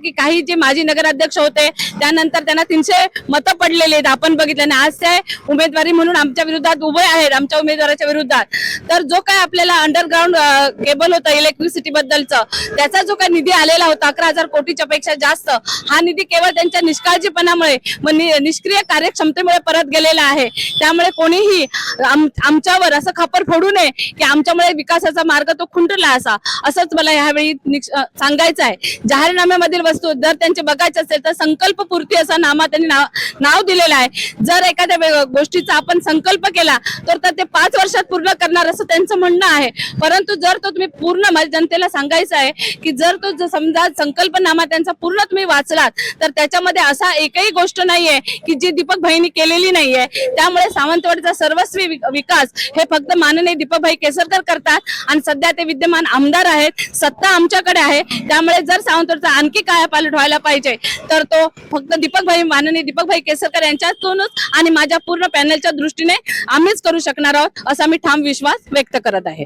की काही जे माजी नगराध्यक्ष होते त्यानंतर त्यांना 300 मतं पडलेले आहेत आपण बघितलं, आणि आज ते उमेदवारी म्हणून आमच्या विरोधात उभे आहेत, आमच्या उमेदवाराच्या विरोधात. तर जो काय आपल्याला अंडरग्राऊंड केबल होतं इलेक्ट्रिसिटी बद्दलचं, त्याचा जो काय निधी आलेला होता 11,000 कोटीच्या पेक्षा जास्त, हा निधी केवळ त्यांच्या निष्काळजीपणामुळे निष्क्रिय कार्यक्षमतेमुळे परत गेलेला आहे. त्यामुळे कोणीही आमच्यावर असं खापर फोडू नये की आमच्यामुळे विकासाचा मार्ग तो खुंटला असंच मला यावेळी सांगायचं आहे. जाहीरनाम्यामधील वस्तू जर त्यांचे बघायचे असेल तर संकल्प पूर्ती असा नामा त्यांनी नाव दिलेलं आहे. जर एखाद्या गोष्टीचा आपण संकल्प केला तर ते 5 वर्षात पूर्ण करणार असं त्यांचं म्हणणं आहे. परंतु जर तो तुम्ही पूर्ण माझ्या जनतेला सांगायचं आहे की जर तो समजा संकल्पनामा त्यांचा पूर्ण तुम्ही वाचलात तर त्याच्यामध्ये असा एकही गोष्ट नाहीये की जी दीपक भाईंनी केलेली नाहीये. त्यामुळे सावंतवाडीचा सर्वस्वी विकास हे फक्त माननीय दीपक भाई केसरकर करतात, आणि सध्या ते विद्यमान आमदार आहेत, सत्ता आमच्याकडे आहे. त्यामुळे जर सावंतवाडीचा आणखी कायापालट व्हायला पाहिजे तर तो फक्त माननीय दीपक भाई केसरकर यांच्यातूनच आणि माझ्या पूर्ण पॅनलच्या दृष्टीने आम्हीच करू शकणार आहोत, असा मी ठाम विश्वास व्यक्त करत आहे.